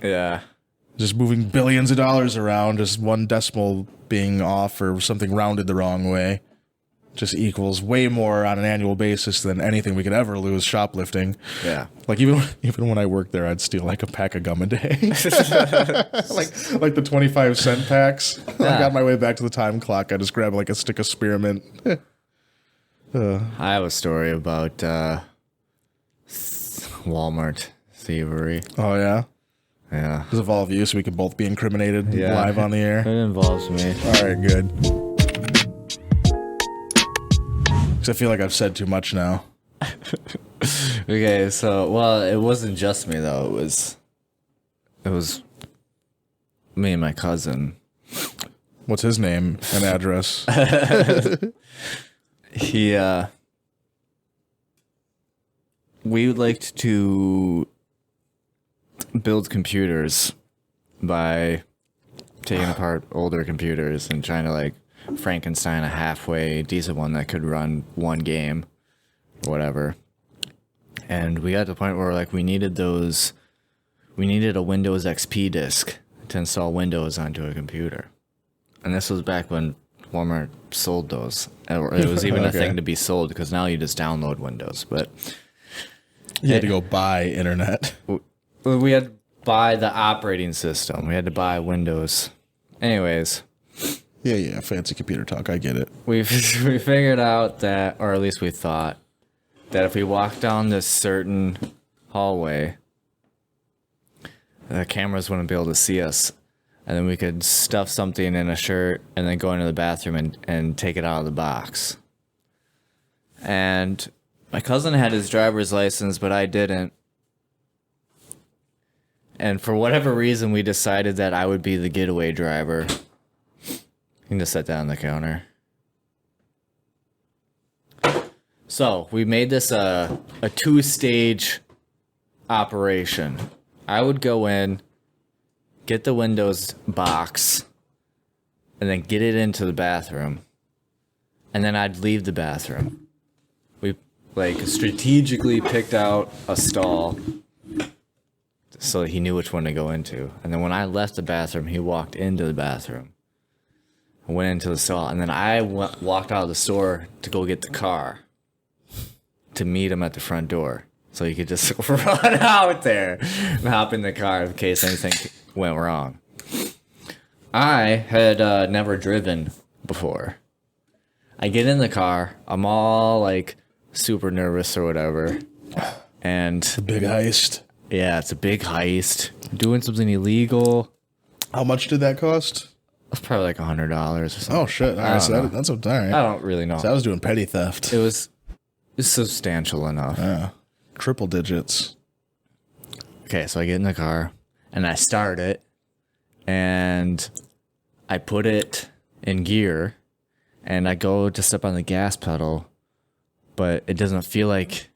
Yeah. Just moving billions of dollars around, just one decimal being off or something rounded the wrong way just equals way more on an annual basis than anything we could ever lose shoplifting. Yeah. Like even when I worked there, I'd steal like a pack of gum a day. like the 25-cent packs. I got my way back to the time clock. I just grabbed like a stick of spearmint. I have a story about Walmart thievery. Oh yeah? Yeah. Does it involve you so we can both be incriminated live on the air? It involves me. All right, good. Because I feel like I've said too much now. Okay, so, well, it wasn't just me, though. It was me and my cousin. What's his name and address? We liked to build computers by taking apart older computers and trying to like Frankenstein a halfway decent one that could run one game or whatever. And we got to the point where like we needed a Windows XP disk to install Windows onto a computer. And this was back when Walmart sold those. It was even a thing to be sold because now you just download Windows. But you had to go buy internet. We had to buy the operating system. We had to buy Windows. Anyways. Yeah, fancy computer talk. I get it. We figured out that, or at least we thought, that if we walked down this certain hallway, the cameras wouldn't be able to see us. And then we could stuff something in a shirt and then go into the bathroom and take it out of the box. And my cousin had his driver's license, but I didn't. And for whatever reason, we decided that I would be the getaway driver. You can just set that on the counter. So we made this a two-stage operation. I would go in, get the Windows box, and then get it into the bathroom. And then I'd leave the bathroom. We like strategically picked out a stall so he knew which one to go into. And then when I left the bathroom, he walked into the bathroom. I went into the stall, and then I walked out of the store to go get the car to meet him at the front door. So he could just run out there and hop in the car in case anything went wrong. I had never driven before. I get in the car. I'm all like super nervous or whatever. And it's a big heist. Yeah, it's a big heist. I'm doing something illegal. How much did that cost? It's probably like $100 or something. Oh shit! All right, so that's all right. I don't really know. So I was doing petty theft. It's substantial enough. Yeah, triple digits. Okay, so I get in the car and I start it, and I put it in gear, and I go to step on the gas pedal, but it doesn't feel like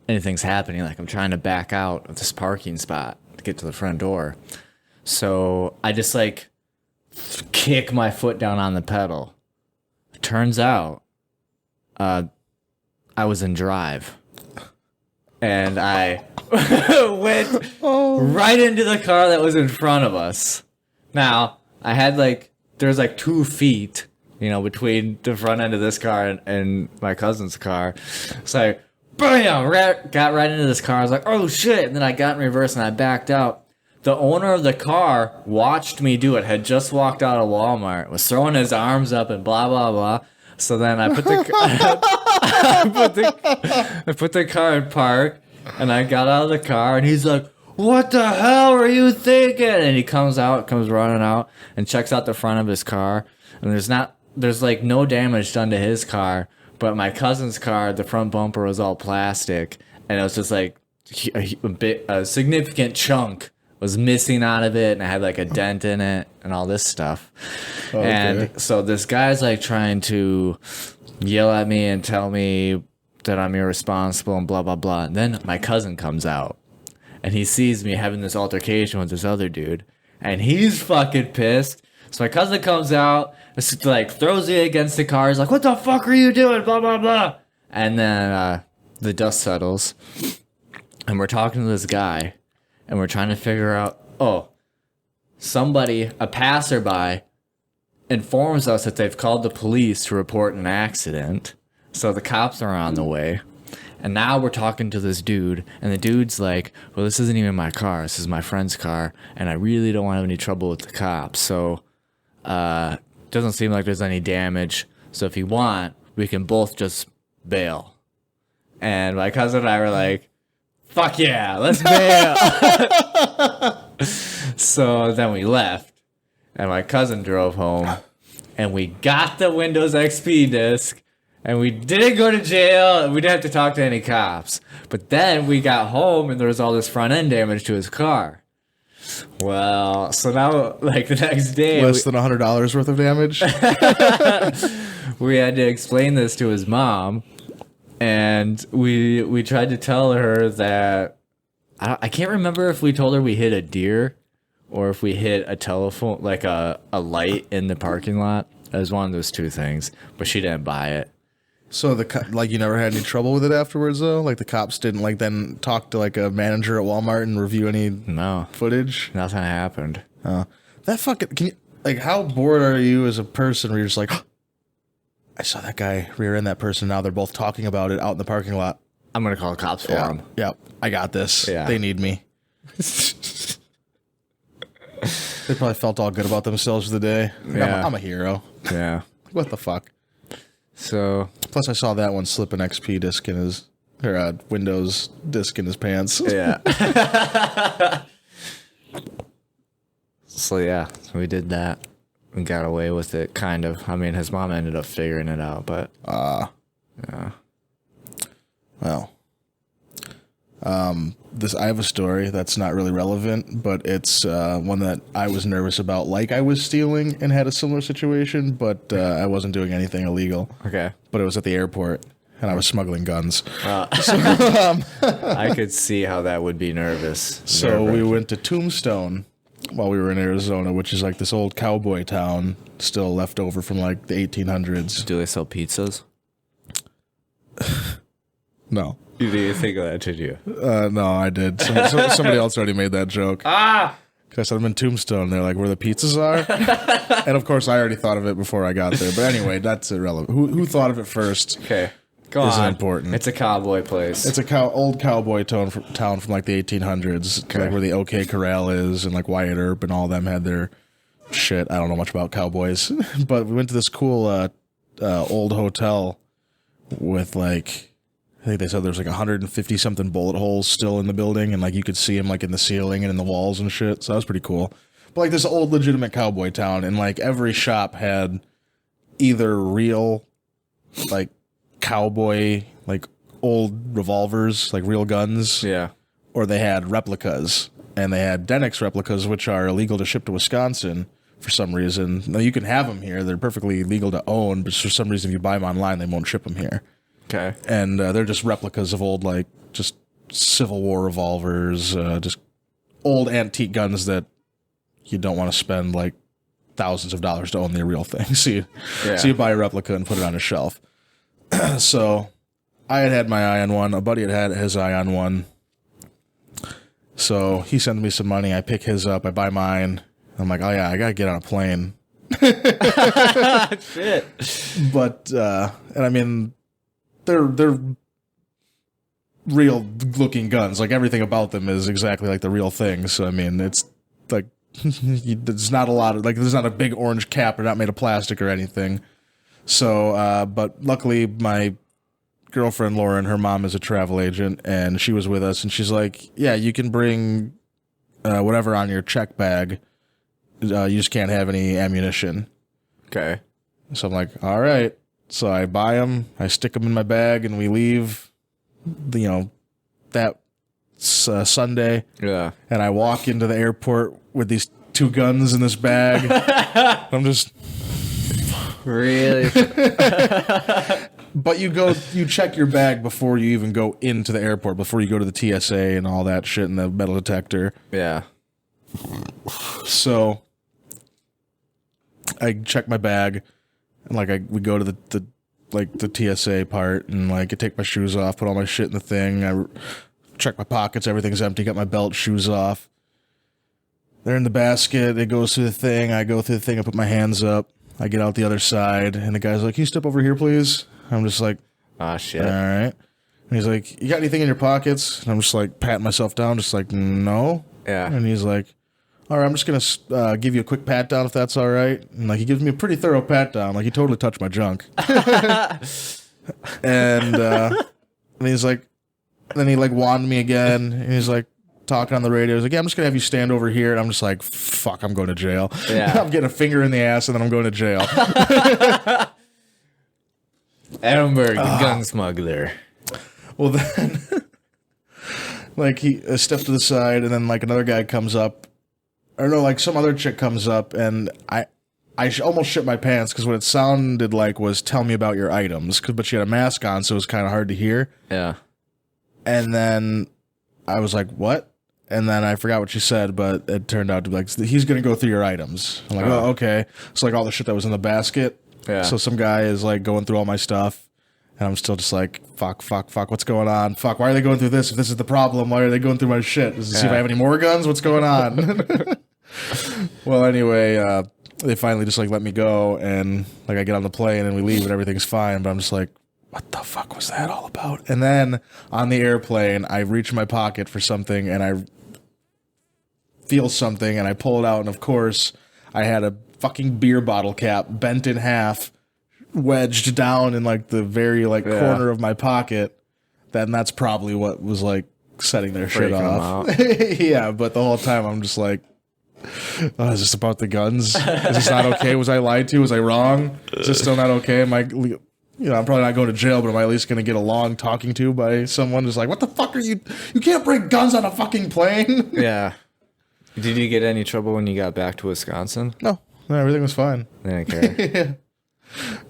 anything's happening. Like I'm trying to back out of this parking spot to get to the front door. So I just like kick my foot down on the pedal. Turns out, I was in drive. And I went right into the car that was in front of us. Now, I had there's 2 feet, between the front end of this car and my cousin's car. So I, bam, got right into this car. I was like, oh shit. And then I got in reverse and I backed out. The owner of the car watched me do it, had just walked out of Walmart, was throwing his arms up and blah, blah, blah. So then I put I put the car in park, and I got out of the car, and he's like, what the hell are you thinking? And he comes running out, and checks out the front of his car, and there's no damage done to his car, but my cousin's car, the front bumper was all plastic, and it was just like a significant chunk was missing out of it, and I had a dent in it and all this stuff. Okay. And so this guy's trying to yell at me and tell me that I'm irresponsible and blah, blah, blah. And then my cousin comes out and he sees me having this altercation with this other dude, and he's fucking pissed. So my cousin comes out, throws me against the car. He's like, what the fuck are you doing? Blah, blah, blah. And then the dust settles, and we're talking to this guy. And we're trying to figure out, somebody, a passerby, informs us that they've called the police to report an accident. So the cops are on the way. And now we're talking to this dude, and the dude's like, well, this isn't even my car. This is my friend's car, and I really don't want to have any trouble with the cops. So doesn't seem like there's any damage. So if you want, we can both just bail. And my cousin and I were like, fuck yeah, let's bail. So then we left, and my cousin drove home, and we got the Windows XP disc. And we didn't go to jail, and we didn't have to talk to any cops. But then we got home, and there was all this front-end damage to his car. Well, so now, like, the next day... Less than $100 worth of damage? We had to explain this to his mom, and we tried to tell her that... I can't remember if we told her we hit a deer, or if we hit a telephone, like a light in the parking lot. It was one of those two things, but she didn't buy it. So you never had any trouble with it afterwards though? Like the cops didn't like then talk to like a manager at Walmart and review any footage? Nothing happened. That fucking how bored are you as a person where you're just like, I saw that guy rear end that person, now they're both talking about it out in the parking lot. I'm gonna call the cops for him. Yeah, I got this. Yeah. They need me. They probably felt all good about themselves for the day. Yeah. I'm a hero. Yeah. What the fuck? So plus I saw that one slip an XP disc in his Windows disc in his pants. Yeah. So we did that. We got away with it, kind of. I mean, his mom ended up figuring it out, but yeah. Well, I have a story that's not really relevant, but it's one that I was nervous about. Like I was stealing and had a similar situation, but I wasn't doing anything illegal. Okay. But it was at the airport, and I was smuggling guns. I could see how that would be nervous. So we went to Tombstone while we were in Arizona, which is like this old cowboy town, still left over from like the 1800s. Do they sell pizzas? No. You didn't think of that, did you? No, I did. Somebody else already made that joke. Because I said I'm in Tombstone. They're like, where the pizzas are? And of course, I already thought of it before I got there. But anyway, that's irrelevant. Who thought of it first? Okay. Go on. Isn't important. It's a cowboy place. It's a old cowboy town from like the 1800s. Okay. Like where the OK Corral is, and like Wyatt Earp and all them had their shit. I don't know much about cowboys. But we went to this cool old hotel with like... I think they said there's like 150 something bullet holes still in the building, and like you could see them like in the ceiling and in the walls and shit. So that was pretty cool. But like this old legitimate cowboy town, and like every shop had either real like cowboy like old revolvers, like real guns, yeah, or they had replicas, and they had Denix replicas, which are illegal to ship to Wisconsin for some reason. Now you can have them here; they're perfectly legal to own, but for some reason, if you buy them online, they won't ship them here. Okay. And they're just replicas of old, like, just Civil War revolvers, just old antique guns that you don't want to spend, like, thousands of dollars to own the real thing. So you buy a replica and put it on a shelf. So I had my eye on one. A buddy had his eye on one. So he sends me some money. I pick his up. I buy mine. I'm like, oh, yeah, I got to get on a plane. Shit. But, and I mean... They're real looking guns. Like everything about them is exactly like the real thing. So I mean, it's like there's not a lot of like there's not a big orange cap. They're not made of plastic or anything. So, but luckily my girlfriend Lauren, her mom is a travel agent, and she was with us, and she's like, "Yeah, you can bring whatever on your check bag. You just can't have any ammunition." Okay. So I'm like, "All right." So I buy them, I stick them in my bag, and we leave, that Sunday. Yeah. And I walk into the airport with these two guns in this bag. I'm just... Really? But you check your bag before you even go into the airport, before you go to the TSA and all that shit and the metal detector. Yeah. So I check my bag. And like we go to the TSA part, and like I take my shoes off, put all my shit in the thing. I check my pockets, everything's empty. Got my belt, shoes off, they're in the basket. It goes through the thing. I go through the thing. I put my hands up. I get out the other side, and the guy's like, "Can you step over here, please?" I'm just like, Ah, shit. all right. And he's like, "You got anything in your pockets?" And I'm just like patting myself down, just like, no. Yeah. And he's like, "All right, I'm just gonna give you a quick pat down if that's all right." And like he gives me a pretty thorough pat down, like he totally touched my junk. and he's like, then he like wanded me again, and he's like talking on the radio. He's like, "Yeah, I'm just gonna have you stand over here." And I'm just like, "Fuck, I'm going to jail." Yeah. I'm getting a finger in the ass, and then I'm going to jail. Adam Berg, the gun smuggler. Well, then, like he stepped to the side, and then like another guy comes up, or no, like some other chick comes up, and I almost shit my pants because what it sounded like was "Tell me about your items," but she had a mask on, so it was kind of hard to hear. Yeah. And then I was like, "What?" And then I forgot what she said, but it turned out to be like, "He's gonna go through your items." I'm like, "Oh, okay." So like all the shit that was in the basket. Yeah. So some guy is like going through all my stuff, and I'm still just like, fuck, what's going on? Fuck, why are they going through this? If this is the problem, why are they going through my shit? Is to see if I have any more guns? What's going on? Well, anyway, they finally just like let me go, and like I get on the plane and we leave and everything's fine, but I'm just like, what the fuck was that all about? And then on the airplane, I reach in my pocket for something, and I feel something, and I pull it out, and of course, I had a fucking beer bottle cap bent in half, wedged down in like the very like corner of my pocket. That's probably what was like setting their shit off. Yeah, but the whole time I'm just like, oh, is this about the guns? Is this not okay? Was I lied to? Was I wrong? Is this still not okay? Am I, you know, I'm probably not going to jail, but am I at least going to get a long talking to by someone just like, what the fuck are you? You can't bring guns on a fucking plane. Yeah. Did you get any trouble when you got back to Wisconsin? No, everything was fine. They didn't care.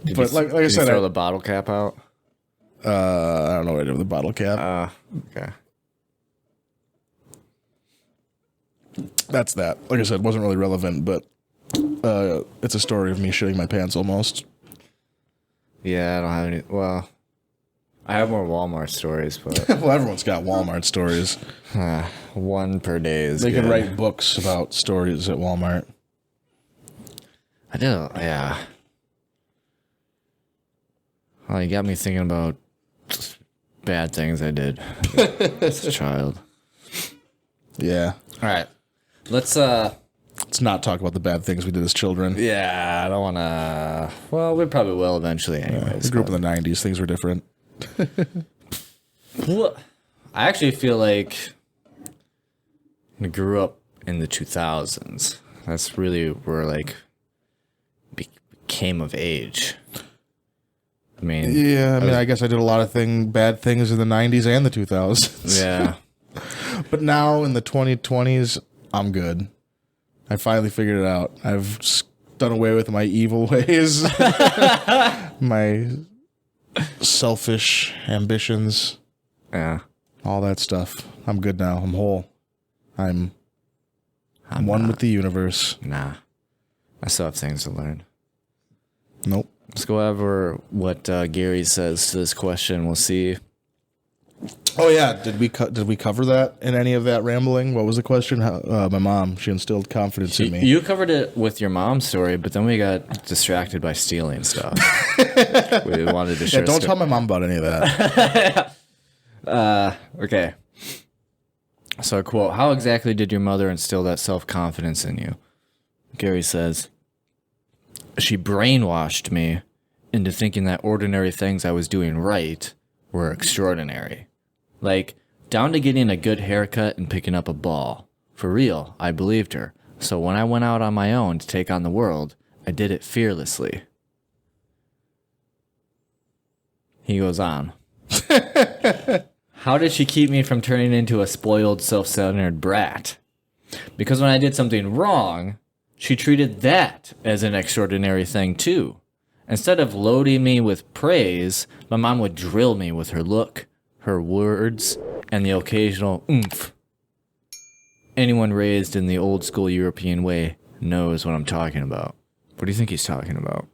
Yeah. But like I said, throw the bottle cap out. I don't know what I did with the bottle cap. Okay. That's that. Like I said, it wasn't really relevant, but it's a story of me shitting my pants almost. Yeah, I don't have any. Well, I have more Walmart stories, but Well, everyone's got Walmart stories. one per day is They good. can write books about stories at Walmart. I did. Yeah. Well, you got me thinking about bad things I did as a child. Yeah. All right. Let's not talk about the bad things we did as children. Yeah, I don't want to. Well, we probably will eventually, anyways. We grew up in the 90s. Things were different. Well, I actually feel like I grew up in the 2000s. That's really where like became of age. I mean, Yeah, I guess I did a lot of bad things in the 90s and the 2000s. yeah. But now in the 2020s, I'm good. I finally figured it out. I've done away with my evil ways, my selfish ambitions, Yeah. all that stuff. I'm good now. I'm whole. I'm one with the universe. Nah. I still have things to learn. Nope. Let's go over what Gary says to this question. We'll see. Oh yeah, did we cover that in any of that rambling? What was the question? My mom, she instilled confidence in me. You covered it with your mom's story, but then we got distracted by stealing stuff. We wanted to share. Yeah, don't tell my mom about any of that. Okay. So, quote, how exactly did your mother instill that self-confidence in you? Gary says, she brainwashed me into thinking that ordinary things I was doing right were extraordinary. Like, down to getting a good haircut and picking up a ball. For real, I believed her. So when I went out on my own to take on the world, I did it fearlessly. He goes on. How did she keep me from turning into a spoiled, self-centered brat? Because when I did something wrong, she treated that as an extraordinary thing too. Instead of loading me with praise, my mom would drill me with her look, her words, and the occasional oomph. Anyone raised in the old school European way knows what I'm talking about. What do you think he's talking about?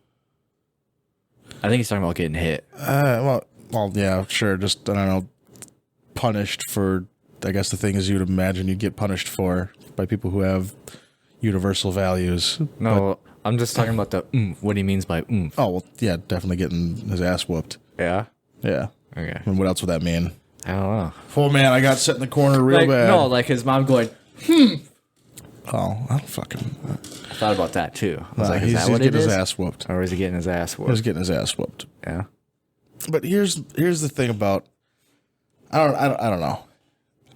I think he's talking about getting hit. Well, yeah, sure. Just, I don't know, punished for, I guess, the things you'd imagine you'd get punished for by people who have universal values. No, I'm just talking about the what he means by oomph. Oh, well, yeah, definitely getting his ass whooped. Yeah? Yeah. Okay. And what else would that mean? I don't know. Oh, man, I got set in the corner real bad. No, like his mom going, Oh, I don't fucking... I thought about that too. I was like, is he's that what it getting is? his ass whooped. Or is he getting his ass He's whooped? getting his ass whooped. Yeah. But here's the thing about... I don't know.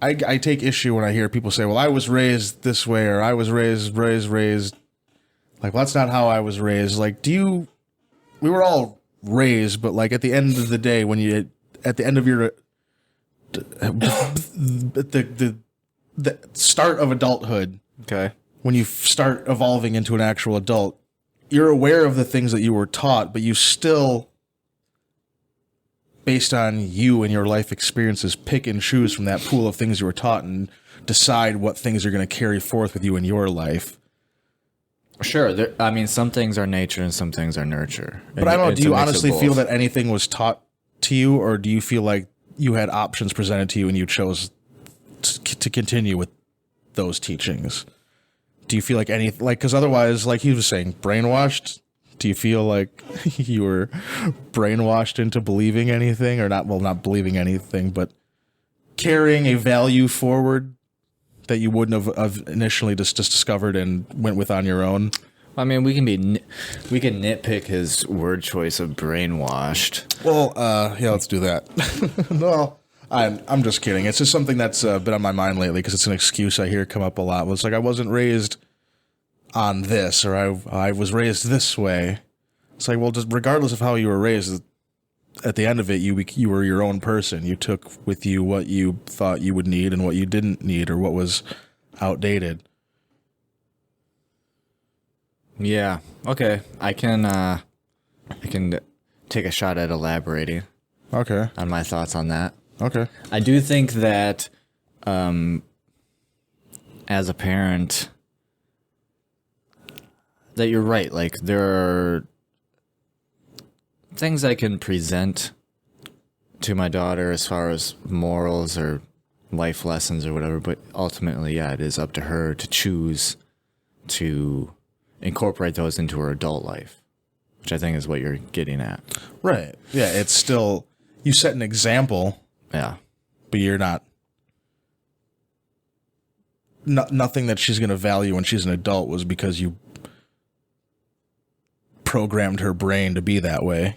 I take issue when I hear people say, well, I was raised this way, or I was raised. Like, well, that's not how I was raised. Like, we were all raised, but like at the end of the day, at the end of your, the start of adulthood, Okay. when you start evolving into an actual adult, you're aware of the things that you were taught, but you still, based on you and your life experiences, pick and choose from that pool of things you were taught and decide what things are going to carry forth with you in your life. Sure. I mean, some things are nature and some things are nurture. But I don't know, do you honestly feel that anything was taught to you, or do you feel like you had options presented to you and you chose to continue with those teachings? Do you feel like because otherwise, like he was saying, brainwashed? Do you feel like you were brainwashed into believing anything, or not? Well, not believing anything, but carrying a value forward that you wouldn't have initially just discovered and went with on your own? I mean, we can nitpick his word choice of brainwashed. Well, yeah, let's do that. No, I'm just kidding. It's just something that's been on my mind lately because it's an excuse I hear come up a lot. It's like, I wasn't raised on this, or I was raised this way. It's like, well, just regardless of how you were raised, at the end of it, you were your own person. You took with you what you thought you would need and what you didn't need, or what was outdated. Yeah. Okay. I can take a shot at elaborating Okay. on my thoughts on that. Okay. I do think that as a parent, that you're right. Like, there are things I can present to my daughter as far as morals or life lessons or whatever, but ultimately, yeah, it is up to her to choose to incorporate those into her adult life, which I think is what you're getting at. Right. Yeah, it's still, you set an example, Yeah. but you're not, nothing that she's going to value when she's an adult was because you programmed her brain to be that way.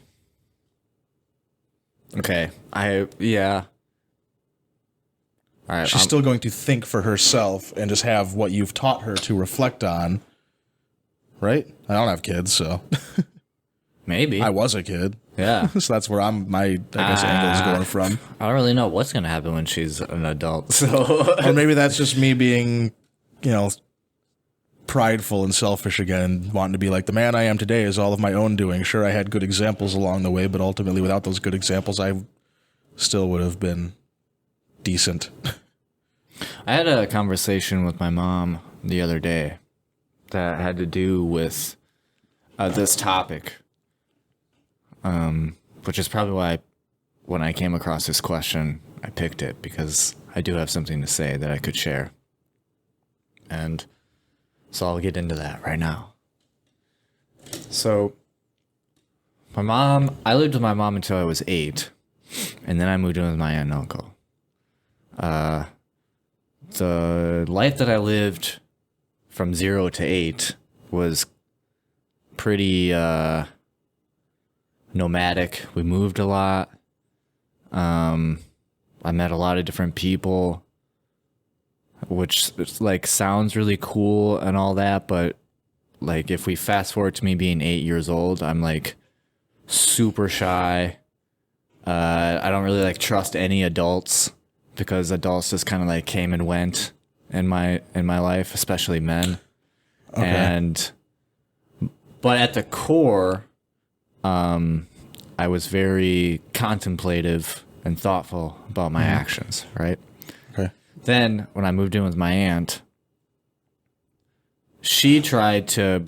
Okay. Yeah. All right. She's still going to think for herself and just have what you've taught her to reflect on. Right? I don't have kids, so. Maybe. I was a kid. Yeah. So that's where I guess, angle is going from. I don't really know what's going to happen when she's an adult. So, Or maybe that's just me being, prideful and selfish again, and wanting to be like, the man I am today is all of my own doing. Sure, I had good examples along the way, but ultimately without those good examples, I still would have been decent. I had a conversation with my mom the other day that had to do with this topic, which is probably why when I came across this question, I picked it, because I do have something to say that I could share. And so I'll get into that right now. So I lived with my mom until I was 8, and then I moved in with my aunt and uncle. The life that I lived from 0 to 8 was pretty nomadic. We moved a lot. I met a lot of different people, which like sounds really cool and all that, but like if we fast forward to me being 8 years old, I'm like super shy. I don't really like trust any adults, because adults just kind of like came and went in my life, especially men. Okay. But at the core, I was very contemplative and thoughtful about my actions, right? Okay. Then when I moved in with my aunt, she tried to,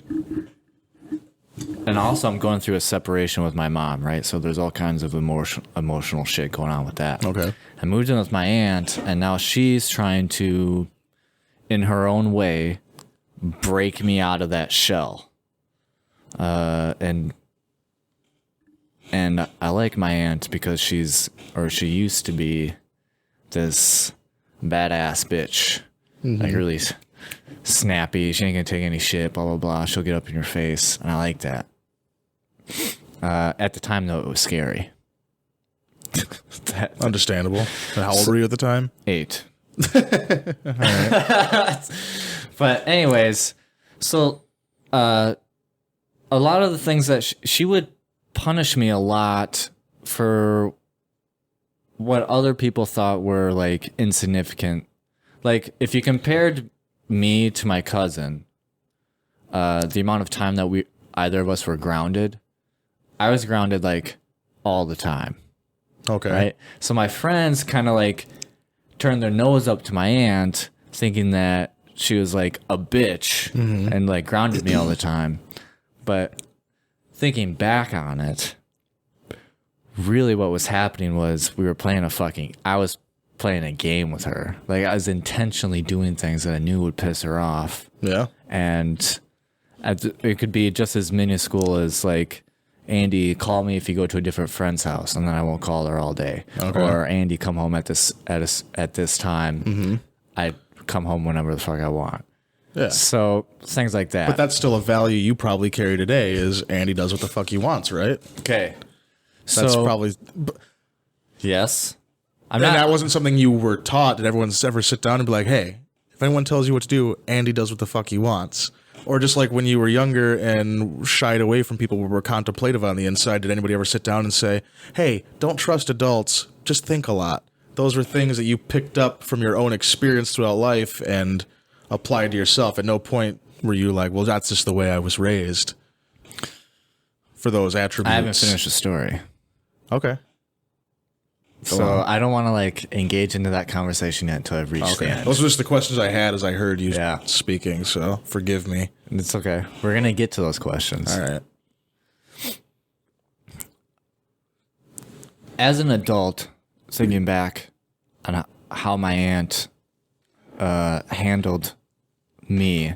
and also I'm going through a separation with my mom, right? So there's all kinds of emotional shit going on with that. Okay. I moved in with my aunt, and now she's trying to, in her own way, break me out of that shell. And I like my aunt because she used to be this badass bitch, like really snappy. She ain't gonna take any shit, blah, blah, blah. She'll get up in your face. And I like that. At the time, though, it was scary. Understandable. And how old were you at the time? 8. But anyways, so a lot of the things that she would punish me a lot for what other people thought were like insignificant. Like if you compared me to my cousin, the amount of time that either of us were grounded, I was grounded like all the time. Okay. Right. So my friends kind of like turned their nose up to my aunt, thinking that she was like a bitch and like grounded me all the time. But thinking back on it, really what was happening was I was playing a game with her. Like I was intentionally doing things that I knew would piss her off. Yeah. And it could be just as minuscule as like, Andy, call me if you go to a different friend's house, and then I won't call her all day. Okay. Or Andy, come home at this time. I come home whenever the fuck I want. Yeah. So things like that. But that's still a value you probably carry today. Is Andy does what the fuck he wants, right? Okay. That's probably. Yes. That wasn't something you were taught. Did everyone ever sit down and be like, "Hey, if anyone tells you what to do, Andy does what the fuck he wants"? Or just like when you were younger and shied away from people who were contemplative on the inside, did anybody ever sit down and say, hey, don't trust adults, just think a lot? Those were things that you picked up from your own experience throughout life and applied to yourself. At no point were you like, well, that's just the way I was raised for those attributes. I haven't finished the story. Okay. So I don't want to like engage into that conversation yet until I've reached the end. Those were just the questions I had as I heard you speaking, so forgive me. It's okay. We're going to get to those questions. All right. As an adult, thinking back on how my aunt handled me,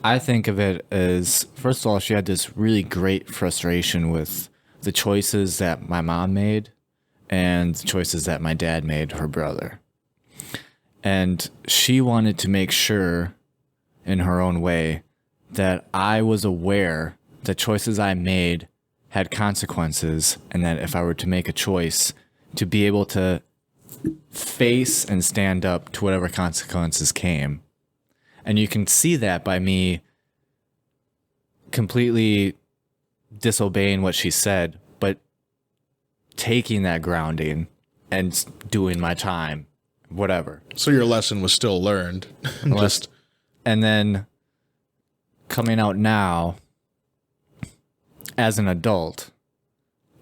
I think of it as, first of all, she had this really great frustration with the choices that my mom made and the choices that my dad made, her brother. And she wanted to make sure, in her own way, that I was aware that choices I made had consequences, and that if I were to make a choice, to be able to face and stand up to whatever consequences came. And you can see that by me completely disobeying what she said, but taking that grounding and doing my time, whatever. So your lesson was still learned. And then coming out now as an adult,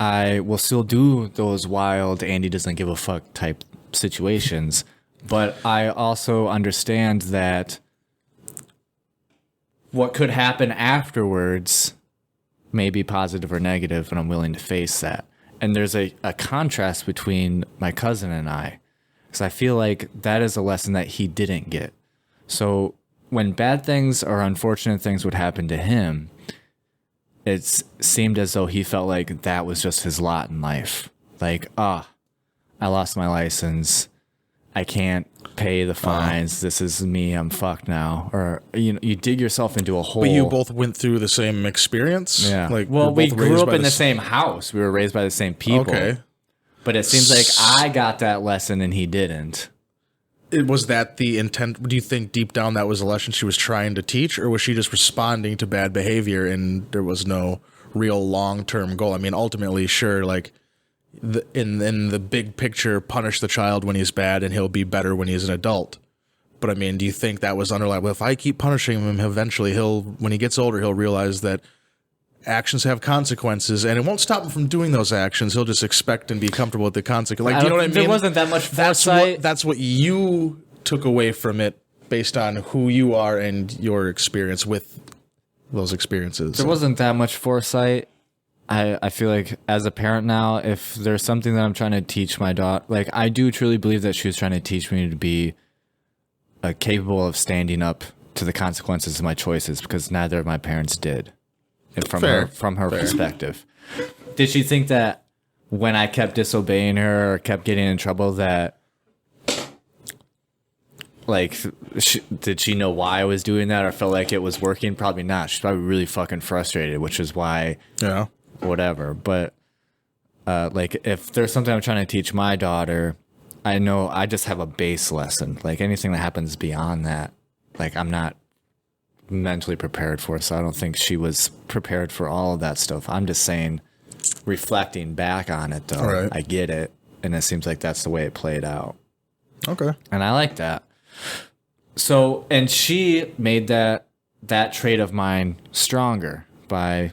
I will still do those wild Andy doesn't give a fuck type situations, but I also understand that what could happen afterwards may be positive or negative, and I'm willing to face that. And there's a contrast between my cousin and I, because I feel like that is a lesson that he didn't get. So when bad things or unfortunate things would happen to him, it seemed as though he felt like that was just his lot in life. Like, I lost my license. I can't pay the fines. This is me. I'm fucked now. Or, you dig yourself into a hole. But you both went through the same experience? Yeah. Like, well, we grew up in the same house. We were raised by the same people. Okay. But it seems like I got that lesson and he didn't. Was that the intent? Do you think deep down that was a lesson she was trying to teach? Or was she just responding to bad behavior and there was no real long-term goal? I mean, ultimately, sure, like, in the big picture, punish the child when he's bad and he'll be better when he's an adult. But I mean, do you think that was underlying? Well, if I keep punishing him, eventually when he gets older, he'll realize that actions have consequences, and it won't stop him from doing those actions. He'll just expect and be comfortable with the consequence. Like, do you know what I mean? There wasn't that much foresight. That's what you took away from it based on who you are and your experience with those experiences. There wasn't that much foresight. I feel like as a parent now, if there's something that I'm trying to teach my daughter, like I do truly believe that she was trying to teach me to be capable of standing up to the consequences of my choices because neither of my parents did. And from her perspective. Did she think that when I kept disobeying her or kept getting in trouble that like did she know why I was doing that or felt like it was working? Probably not. She's probably really fucking frustrated, which is why whatever. But like if there's something I'm trying to teach my daughter, I know I just have a base lesson. Like anything that happens beyond that, like I'm not mentally prepared for. So I don't think she was prepared for all of that stuff. I'm just saying, reflecting back on it though, right. I get it. And it seems like that's the way it played out. Okay. And I like that. So, and she made that trait of mine stronger by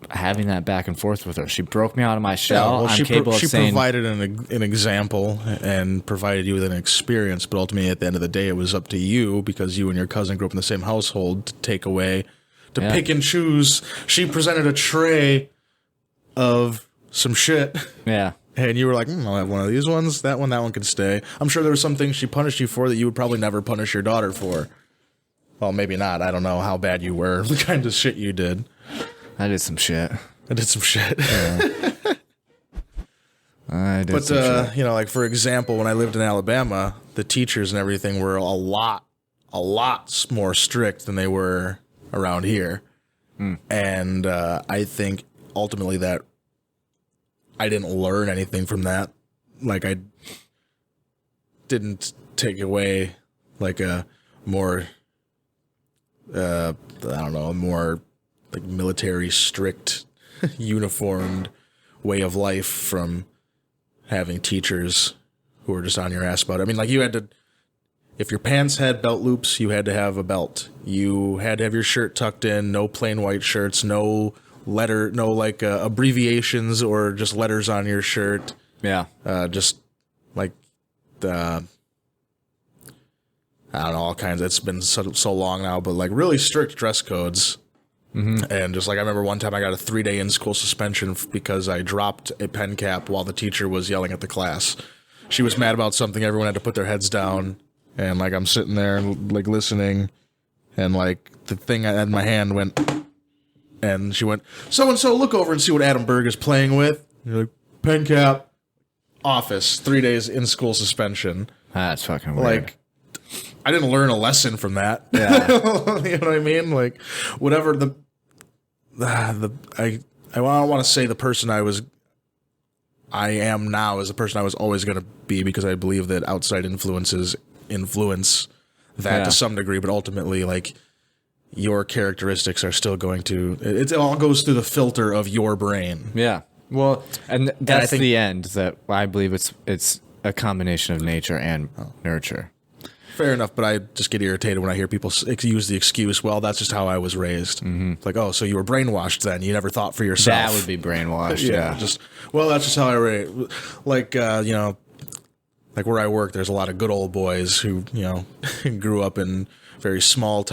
having that back and forth with her. She broke me out of my shell. She provided an example and provided you with an experience, but ultimately at the end of the day, it was up to you because you and your cousin grew up in the same household to take away, to pick and choose. She presented a tray of some shit. Yeah. And you were like, I'll have one of these ones. That one can stay. I'm sure there were some things she punished you for that you would probably never punish your daughter for. Well, maybe not. I don't know how bad you were, the kind of shit you did. I did some shit. I did some shit. Yeah. I did some shit. You know, like for example, when I lived in Alabama, the teachers and everything were a lot more strict than they were around here. And I think ultimately that I didn't learn anything from that. Like I didn't take away like a more, I don't know, a more like military strict uniformed way of life from having teachers who were just on your ass about it. I mean, like you had to, if your pants had belt loops, you had to have a belt. You had to have your shirt tucked in, no plain white shirts, no like abbreviations or just letters on your shirt. Yeah. Just like the, I don't know, all kinds. It's been so long now, but like really strict dress codes. Mm-hmm. And just like I remember one time I got a 3-day in-school suspension because I dropped a pen cap while the teacher was yelling at the class. She was mad about something. Everyone had to put their heads down. And like I'm sitting there like listening. And like the thing I had in my hand went. And she went, so-and-so, look over and see what Adam Berg is playing with. You're like, pen cap, office, 3 days in-school suspension. That's fucking weird. Like, I didn't learn a lesson from that. Yeah. You know what I mean? Like, whatever I don't want to say the person I am now is the person I was always going to be because I believe that outside influences influence that to some degree, but ultimately, like, your characteristics are still going to, it all goes through the filter of your brain. Yeah. Well, and that's the end that I believe it's a combination of nature and nurture. Fair enough, but I just get irritated when I hear people use the excuse, well, that's just how I was raised. Mm-hmm. Like, oh, so you were brainwashed then. You never thought for yourself. That would be brainwashed, yeah. Well, that's just how I raised. Like, you know, like where I work, there's a lot of good old boys who, you know, grew up in very small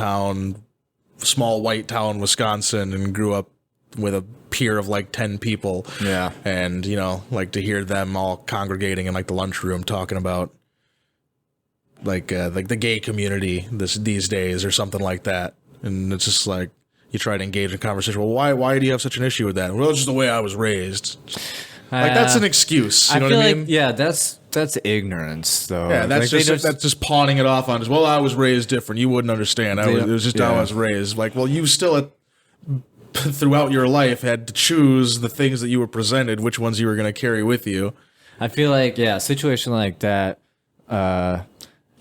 white town, Wisconsin, and grew up with a peer of like 10 people. Yeah. And, you know, like to hear them all congregating in like the lunchroom talking about like the gay community these days or something like that. And it's just like you try to engage in conversation. Well, why do you have such an issue with that? Well, it's just the way I was raised. Like that's an excuse. You know what I mean? Like, yeah, that's ignorance though. Yeah, that's like that's just pawning it off on just, well, I was raised different. You wouldn't understand. It was just how I was raised. Like, well, you still throughout your life had to choose the things that you were presented, which ones you were going to carry with you. I feel like, a situation like that,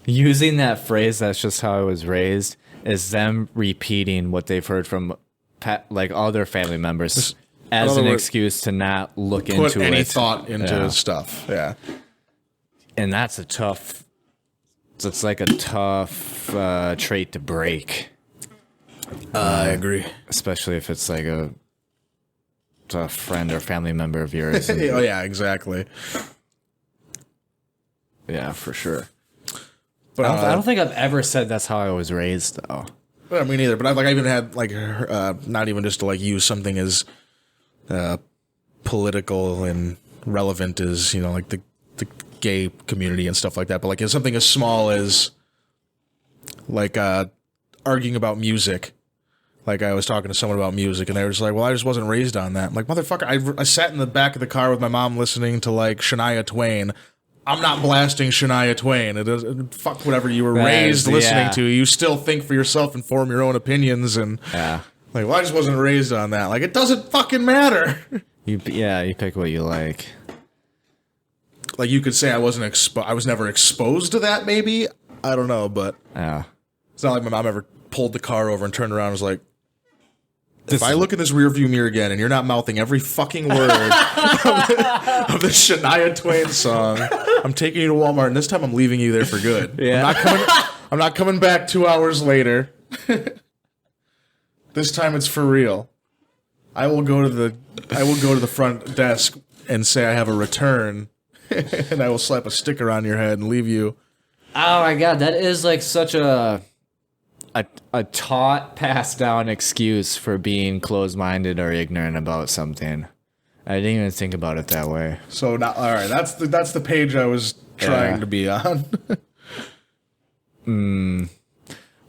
using that phrase, that's just how I was raised, is them repeating what they've heard from like all their family members as an excuse to not look into it. Put any thought into stuff. Yeah. And that's it's like a tough trait to break. I agree. Especially if it's like a friend or family member of yours. Oh, yeah, exactly. Yeah, for sure. But I don't think I've ever said that's how I was raised, though. I mean, neither. But I even had like not even just to like use something as political and relevant as, you know, like the gay community and stuff like that. But like something as small as like arguing about music. Like, I was talking to someone about music, and they were just like, well, I just wasn't raised on that. I'm like, motherfucker, I sat in the back of the car with my mom listening to, like, Shania Twain. I'm not blasting Shania Twain. It is, fuck whatever you were raised listening to. You still think for yourself and form your own opinions. And, like, well, I just wasn't raised on that. Like, it doesn't fucking matter. You pick what you like. Like, you could say I was never exposed to that, maybe. I don't know, but it's not like my mom ever pulled the car over and turned around and was like, if I look in this rearview mirror again and you're not mouthing every fucking word of the Shania Twain song, I'm taking you to Walmart, and this time I'm leaving you there for good. Yeah. I'm not coming back 2 hours later. This time it's for real. I will go to the front desk and say I have a return, and I will slap a sticker on your head and leave you. Oh my god, that is like such a taught, passed down excuse for being closed-minded or ignorant about something. I didn't even think about it that way. So now, all right, that's the page I was trying to be on.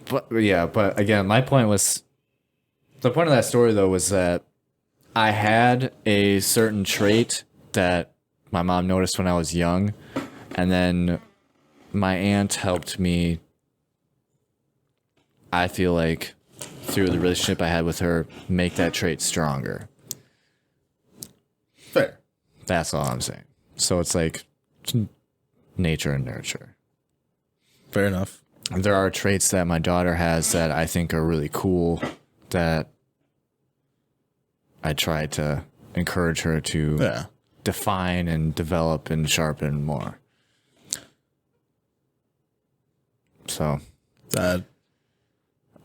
But again, my point was, the point of that story though was that I had a certain trait that my mom noticed when I was young, and then my aunt helped me, I feel like, through the relationship I had with her, make that trait stronger. Fair. That's all I'm saying. So it's like nature and nurture. Fair enough. And there are traits that my daughter has that I think are really cool that I try to encourage her to define and develop and sharpen more. So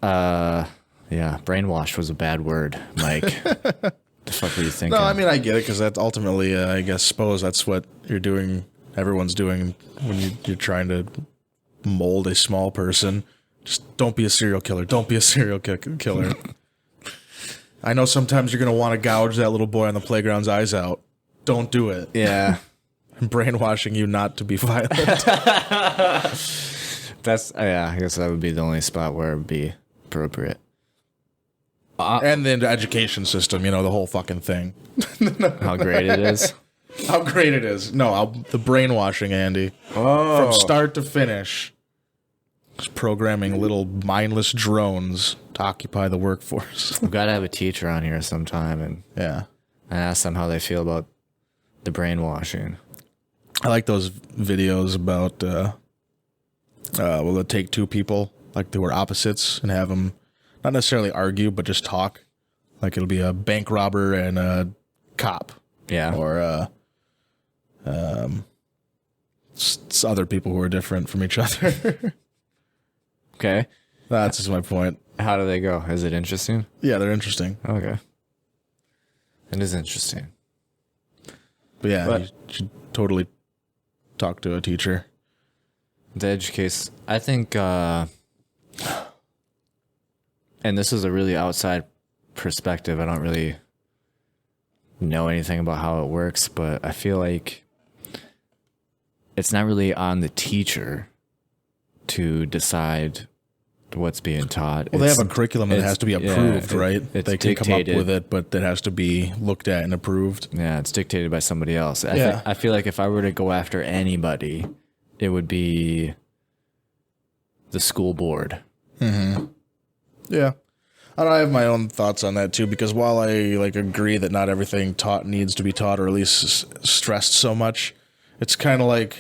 brainwash was a bad word, Mike. The fuck were you thinking? No, I mean, I get it, because that's ultimately, suppose that's what you're doing, everyone's doing when you're trying to mold a small person. Just don't be a serial killer. Don't be a serial killer. I know sometimes you're going to want to gouge that little boy on the playground's eyes out. Don't do it. Yeah. I'm brainwashing you not to be violent. I guess that would be the only spot where it would be appropriate. And then the education system, the whole fucking thing. How great it is. How great it is. No, the brainwashing, Andy. Oh. From start to finish. Just programming little mindless drones to occupy the workforce. We've got to have a teacher on here sometime and ask them how they feel about the brainwashing. I like those videos about, they'll take two people, like they were opposites, and have them not necessarily argue, but just talk. Like, it'll be a bank robber and a cop. Yeah. Or other people who are different from each other. Okay. That's just my point. How do they go? Is it interesting? Yeah, they're interesting. Okay. It is interesting. But you should totally talk to a teacher. The education, I think, and this is a really outside perspective. I don't really know anything about how it works, but I feel like it's not really on the teacher to decide what's being taught. Well, they have a curriculum that has to be approved, right? They can come up with it, but it has to be looked at and approved. Yeah, it's dictated by somebody else. I feel like if I were to go after anybody, it would be the school board. Mm-hmm. Yeah. I have my own thoughts on that too, because while I agree that not everything taught needs to be taught, or at least stressed so much, it's kind of like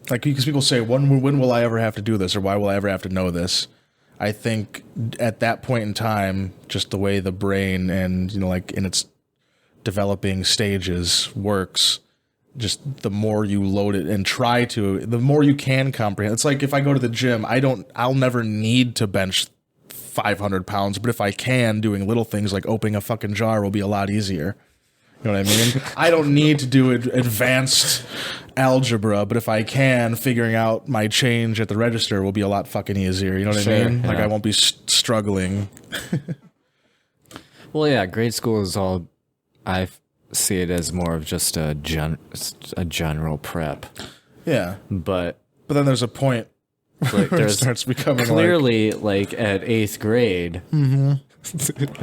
because people say, when will I ever have to do this, or why will I ever have to know this? I think at that point in time, just the way the brain and in its developing stages works, just the more you load it and the more you can comprehend. It's like if I go to the gym, I'll never need to bench 500 pounds, but if I can, doing little things like opening a fucking jar will be a lot easier. You know what I mean? I don't need to do advanced algebra, but if I can, figuring out my change at the register will be a lot fucking easier. You know what I mean? Yeah. Like, I won't be struggling. Well, yeah, grade school is all, I see it as more of just a general prep. Yeah. But then there's a point like It there's starts becoming clearly like at 8th grade.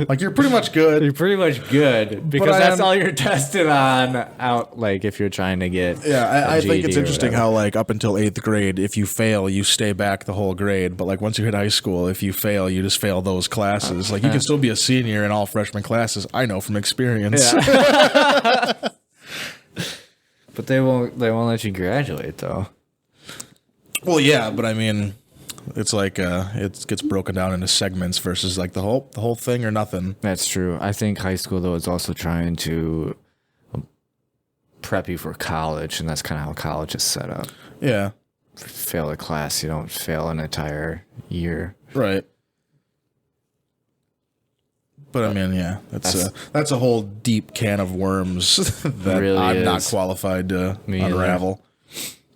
like you're pretty much good. You're pretty much good because I that's am- all you're tested on out. Like if you're trying to get I think it's GED or interesting whatever. how like up until 8th grade, if you fail, you stay back the whole grade. But like once you hit high school, if you fail, you just fail those classes. Like you can still be a senior in all freshman classes. I know from experience. Yeah. But they won't let you graduate though. Well, yeah, but I mean, it's like it gets broken down into segments versus like the whole thing or nothing. That's true. I think high school though is also trying to prep you for college, and that's kind of how college is set up. Yeah, If you fail a class, you don't fail an entire year. right. But I mean, yeah, that's a whole deep can of worms that Really I'm not is. qualified to Me either. unravel.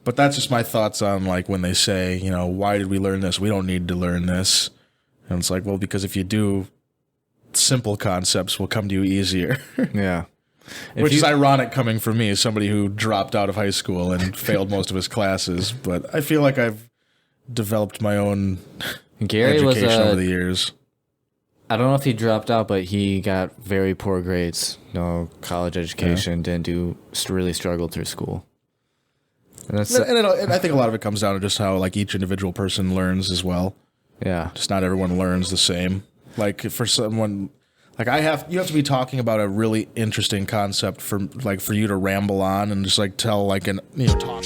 But that's just my thoughts on like when they say, you know, why did we learn this? We don't need to learn this. And it's like, well, because if you do, simple concepts will come to you easier. Yeah. Which is ironic coming from me, as somebody who dropped out of high school and failed most of his classes. But I feel like I've developed my own Gary was education over the years. I don't know if he dropped out, but he got very poor grades. No college education, really struggled through school. And that's And I think a lot of it comes down to just how like each individual person learns as well. yeah. Just not everyone learns the same. Like for someone, like you have to be talking about a really interesting concept for you to ramble on and just like tell like talk.